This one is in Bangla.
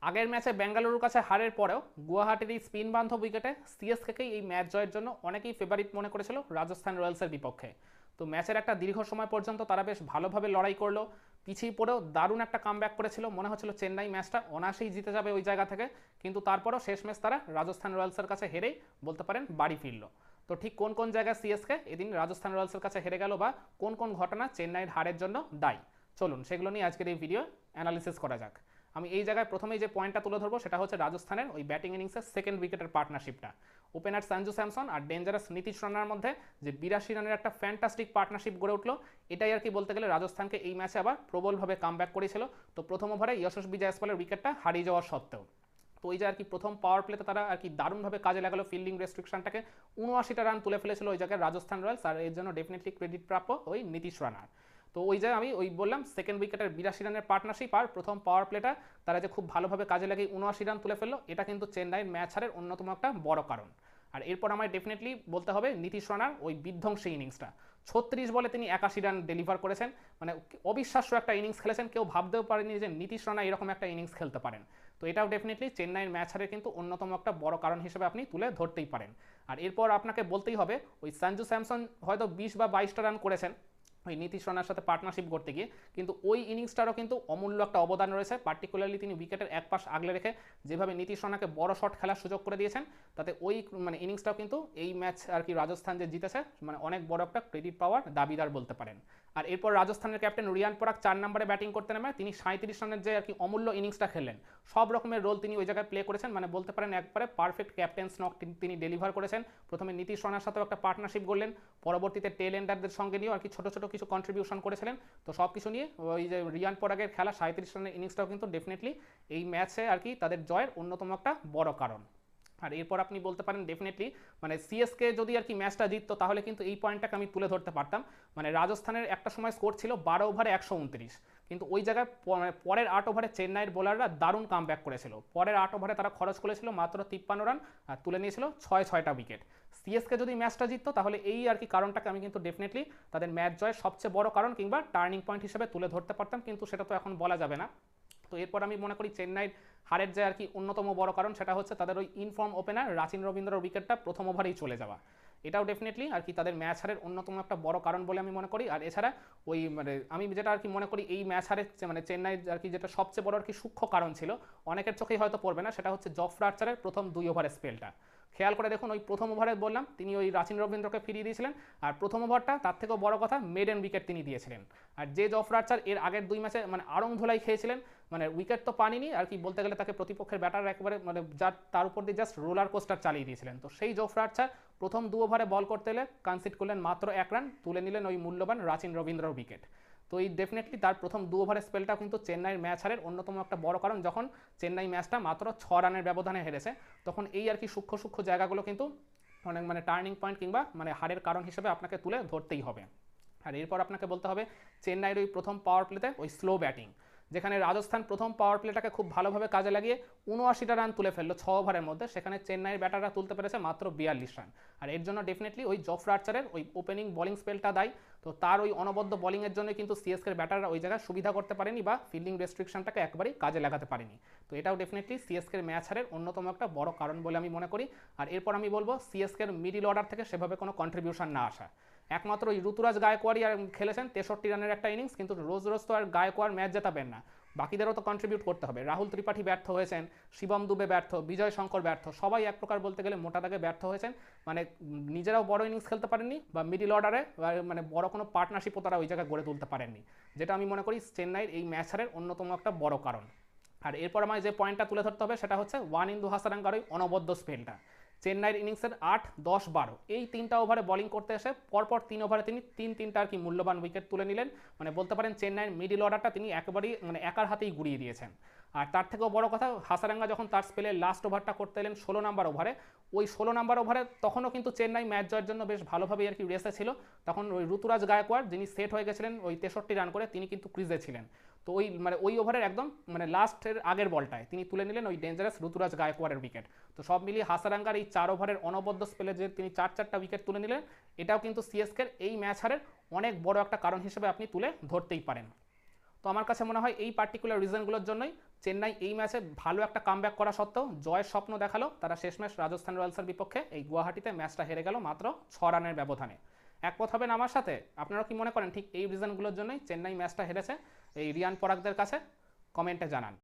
আগের ম্যাচে বেঙ্গালুরুর কাছে হারের পরেও গুয়াহাটির এই স্পিন বান্ধব উইকেটে সিএসকেকেই এই ম্যাচ জয়ের জন্য অনেকেই ফেভারিট মনে করেছিল রাজস্থান রয়্যালসের বিপক্ষে। তো ম্যাচের একটা দীর্ঘ সময় পর্যন্ত তারা বেশ ভালোভাবে লড়াই করলো, পিছিয়ে পড়েও দারুণ একটা কামব্যাক করেছিল, মনে হচ্ছিল চেন্নাই ম্যাচটা অনায়াসেই জিতে যাবে ওই জায়গা থেকে। কিন্তু তারপরও শেষ ম্যাচ তারা রাজস্থান রয়্যালসের কাছে হেরেই বলতে পারেন বাড়ি ফিরল। তো ঠিক কোন কোন জায়গায় সিএসকে এদিন রাজস্থান রয়্যালসের কাছে হেরে গেল বা কোন কোন ঘটনা চেন্নাইয়ের হারের জন্য দায়ী, চলুন সেগুলো নিয়ে আজকের এই ভিডিও অ্যানালিসিস করা যাক। আমি এই জায়গায় প্রথমেই যে পয়েন্টটা তুলে ধরবো সেটা হচ্ছে রাজস্থানের ওই ব্যাটিং ইনিংসের সেকেন্ড উইকেটের পার্টনারশিপটা। ওপেনার সঞ্জু স্যামসন আর ডেঞ্জারাস নীতিশ রানার মধ্যে যে 82 রানের একটা ফ্যান্টাস্টিক পার্টনারশিপ গড়ে উঠলো, এটাই আর কি বলতে গেলে রাজস্থানকে এই ম্যাচে আবার প্রবলভাবে কামব্যাক করেছিল। তো প্রথম ওভারে যশস্বী জয়সওয়ালের উইকেটটা হারিয়ে যাওয়ার সত্ত্বেও তো ওই যে আর কি প্রথম পাওয়ার প্লেতে তারা আর কি দারুণভাবে কাজে লাগালো ফিল্ডিং রেস্ট্রিকশনটাকে, 79টা রান তুলে ফেলেছিল ওই জায়গায় রাজস্থান রয়্যালস, আর এর জন্য ডেফিনেটলি ক্রেডিট প্রাপ্য ওই নীতিশ রানার। তো ওই যে আমি ওই বললাম সেকেন্ড উইকেটের 82 রানের পার্টনারশিপ আর প্রথম পাওয়ার প্লেটা তারা যে খুব ভালোভাবে কাজে লাগিয়ে 79 রান তুলে ফেললো, এটা কিন্তু চেন্নাইয়ের ম্যাচ হারের অন্যতম একটা বড় কারণ। আর এরপর আমায় ডেফিনেটলি বলতে হবে নীতিশ রানার ওই বিধ্বংসী ইনিংসটা। 36 বলে তিনি 81 রান ডেলিভার করেছেন, মানে অবিশ্বাস্য একটা ইনিংস খেলেছেন, কেউ ভাবতেও পারেনি যে নীতিশ রানা এরকম একটা ইনিংস খেলতে পারেন। তো এটাও ডেফিনেটলি চেন্নাইয়ের ম্যাচ হারের কিন্তু অন্যতম একটা বড় কারণ হিসেবে আপনি তুলে ধরতেই পারেন। আর এরপর আপনাকে বলতেই হবে ওই সঞ্জু স্যামসন হয়তো 20 বা 22টা রান করেছেন ওই নীতিশ রানার সাথে পার্টনারশিপ করতে গিয়ে, কিন্তু ওই ইনিংসটারও কিন্তু অমূল্য একটা অবদান রয়েছে। পার্টিকুলারলি তিনি উইকেটের এক পাশ আগলে রেখে যেভাবে নীতিশ রানাকে বড় শট খেলার সুযোগ করে দিয়েছেন, তাতে ওই মানে ইনিংসটাও কিন্তু এই ম্যাচ আর কি রাজস্থান যে জিতেছে মানে অনেক বড় একটা ক্রেডিট পাওয়ার দাবিদার বলতে পারেন। আর এরপর রাজস্থানের ক্যাপ্টেন রিয়ান পরাগ 4 নম্বরে ব্যাটিং করতে নেমে তিনি 37 রানের যে আর কি অমূল্য ইনিংসটা খেললেন, সব রকমের রোল তিনি ওই জায়গায় প্লে করেছেন, মানে বলতে পারেন একবারে পারফেক্ট ক্যাপ্টেন্স নক তিনি ডেলিভার করেছেন। প্রথমে নীতিশ রানার সাথেও একটা পার্টনারশিপ করলেন, পরবর্তীতে টেল এন্ডারদের সঙ্গে নিয়েও আর কি ছোটো ছোটো কিছু কন্ট্রিবিউশন করেছিলেন। তো সব কিছু নিয়ে ওই যে রিয়ান পরাগের খেলা 37 রানের ইনিংসটাও কিন্তু ডেফিনেটলি এই ম্যাচে আর কি তাদের জয়ের অন্যতম একটা বড় কারণ। আর এরপর আপনি বলতে পারেন ডেফিনেটলি মানে সিএসকে যদি আর কি ম্যাচটা জিততো তাহলে কিন্তু এই পয়েন্টটাকে আমি তুলে ধরতে পারতাম। মানে রাজস্থানের একটা সময় স্কোর ছিল 12 ওভারে 129, কিন্তু ওই জায়গায় পরের 8 ওভারে চেন্নাইয়ের বোলাররা দারুণ কামব্যাক করেছিল। পরের 8 ওভারে তারা খরচ করেছিল মাত্র 53 রান আর তুলে নিয়েছিল 6টা উইকেট। সিএসকে যদি ম্যাচটা জিততো তাহলে এই আর কি কারণটাকে আমি কিন্তু ডেফিনেটলি তাদের ম্যাচ জয়ের সবচেয়ে বড় কারণ কিংবা টার্নিং পয়েন্ট হিসেবে তুলে ধরতে পারতাম, কিন্তু সেটা তো এখন বলা যাবে না। তো এরপর আমি মনে করি চেন্নাইয়ের হারের যে আর কি অন্যতম বড় কারণ সেটা হচ্ছে তাদের ওই ইনফর্ম ওপেনার রাচিন রবীন্দ্রর উইকেটটা প্রথম ওভারেই চলে যাওয়া, এটাও ডেফিনেটলি আর কি তাদের ম্যাচ হারের অন্যতম একটা বড় কারণ বলে আমি মনে করি। আর এছাড়া ওই মানে আমি যেটা আর কি মনে করি এই ম্যাচ হারের মানে চেন্নাই আর কি যেটা সবচেয়ে বড় আর কি সূক্ষ্ম কারণ ছিল, অনেকের চোখেই হয়তো পড়বে না, সেটা হচ্ছে জফরা আর্চারের প্রথম 2 ওভারের স্পেলটা। খেয়াল করে দেখুন ওই প্রথম ওভারে বললাম তিনি ওই রাচিন রবীন্দ্রকে ফিরিয়ে দিয়েছিলেন, আর প্রথম ওভারটা তার থেকেও বড় কথা মেডেন উইকেট তিনি দিয়েছিলেন। আর যে জফরা আর্চার এর আগের 2 ম্যাচে মানে আড়ং ধোলাই খেয়েছিলেন, মানে উইকেট তো পানিনি আর কি বলতে গেলে তাকে প্রতিপক্ষের ব্যাটার একেবারে মানে যার তার উপর দিয়ে জাস্ট রোলার কোস্টার চালিয়ে দিয়েছিলেন। তো সেই জফরা আর্চার প্রথম 2 ওভারে বল করতে এলে কনসিড করলেন মাত্র 1 রান, তুলে নিলেন ওই মূল্যবান রাচিন রবীন্দ্রর উইকেট। তো এই ডেফিনেটলি তার প্রথম 2 ওভারের স্পেলটাও কিন্তু চেন্নাইয়ের ম্যাচ হারের অন্যতম একটা বড় কারণ। যখন চেন্নাই ম্যাচটা মাত্র 6 রানের ব্যবধানে হেরেছে তখন এই আর কি সূক্ষ্ম সূক্ষ্ম জায়গাগুলো কিন্তু অনেক মানে টার্নিং পয়েন্ট কিংবা মানে হারের কারণ হিসেবে আপনাকে তুলে ধরতেই হবে। আর এরপর আপনাকে বলতে হবে চেন্নাইয়ের ওই প্রথম পাওয়ার প্লেতে ওই স্লো ব্যাটিং, যেখানে রাজস্থান প্রথম পাওয়ার প্লেটাকে খুব ভালোভাবে কাজে লাগিয়ে 79টা রান তুলে ফেললো 6 ওভারের মধ্যে, সেখানে চেন্নাইয়ের ব্যাটাররা তুলতে পেরেছে মাত্র 42 রান। আর এর জন্য ডেফিনেটলি ওই জফরা আর্চারের ওই ওপেনিং বোলিং স্পেলটা দায়ী। তো তার ওই অনবদ্য বোলিংয়ের জন্য কিন্তু সিএসকের ব্যাটাররা ওই জায়গায় সুবিধা করতে পারেনি বা ফিল্ডিং রেস্ট্রিকশনটাকে একবারেই কাজে লাগাতে পারেনি। তো এটাও ডেফিনেটলি সিএসকের ম্যাচ হারের অন্যতম একটা বড় কারণ বলে আমি মনে করি। আর এরপর আমি বলবো সিএসকের মিডিল অর্ডার থেকে সেভাবে কোনো কন্ট্রিবিউশন না আসা। একমাত্র ওই ঋতুরাজ গায়কোয়াড়ই আর খেলেছেন 63 রানের একটা ইনিংস, কিন্তু রোজ রোজ তো আর গায়কোয়াড় ম্যাচ জেতাবেন না, বাকিদেরও তো কন্ট্রিবিউট করতে হবে। রাহুল ত্রিপাঠী ব্যর্থ হয়েছেন, শিবম দুবে ব্যর্থ, বিজয় শঙ্কর ব্যর্থ, সবাই এক প্রকার বলতে গেলে মোটা দাগে ব্যর্থ হয়েছেন। মানে নিজেরাও বড় ইনিংস খেলতে পারেননি বা মিডিল অর্ডারে মানে বড় কোনো পার্টনারশিপও তারা ওই জায়গায় গড়ে তুলতে পারেননি, যেটা আমি মনে করি চেন্নাইয়ের এই ম্যাচ হারের অন্যতম একটা বড় কারণ। আর এরপর আমার যে পয়েন্টটা তুলে ধরতে হবে সেটা হচ্ছে ওয়ানিন্দু হাসারাঙ্গার ওই অনবদ্য স্পেলটা। চেন্নাইয়ের ইনিংসের 8, 10, 12 এই 3টা ওভারে বলিং করতে এসে পরপর 3 ওভারে তিনি 3টা আর কি মূল্যবান উইকেট তুলে নিলেন। মানে বলতে পারেন চেন্নাইয়ের মিডিল অর্ডারটা তিনি একেবারেই মানে একার হাতেই গুড়িয়ে দিয়েছেন। আর তার থেকেও বড় কথা হাসারাঙ্গা যখন তার স্পেলে লাস্ট ওভারটা করতে এলেন 16 নম্বর ওভারে, ওই 16 নম্বর ওভারে তখনও কিন্তু চেন্নাই ম্যাচ জয়ের জন্য বেশ ভালোভাবে আর কি রেসে ছিল। তখন ওই ঋতুরাজ গায়কোয়াড় যিনি সেট হয়ে গেছিলেন ওই 63 রান করে, তিনি কিন্তু ক্রিজে ছিলেন। তো ওই মানে ওই ওভারের একদম মানে লাস্টের আগের বলটায় তিনি তুলে নিলেন ওই ডেঞ্জারাস ঋতুরাজ গায়কোয়াড়ের উইকেট। তো সব মিলিয়ে হাসারাঙ্গার এই 4 ওভারের অনবদ্য স্পেলে যে তিনি 4টা উইকেট তুলে নিলেন, এটাও কিন্তু সিএসকের এই ম্যাচ হারের অনেক বড় একটা কারণ হিসেবে আপনি তুলে ধরতেই পারেন। তো আমার কাছে মনে হয় এই পার্টিকুলার রিজনগুলোর জন্যই চেন্নাই এই ম্যাচে ভালো একটা কামব্যাক করা সত্ত্বেও জয়ের স্বপ্ন দেখালো, তারা শেষমেশ রাজস্থান রয়্যালসের বিপক্ষে এই গুয়াহাটিতে ম্যাচটা হেরে গেল মাত্র 6 রানের ব্যবধানে। একমত হবেন আমার সাথে? আপনারা কি মনে করেন ঠিক এই রিজনগুলোর জন্যই চেন্নাই ম্যাচটা হেরেছে এই রিয়ান পরাগদের কাছে? কমেন্টে জানান।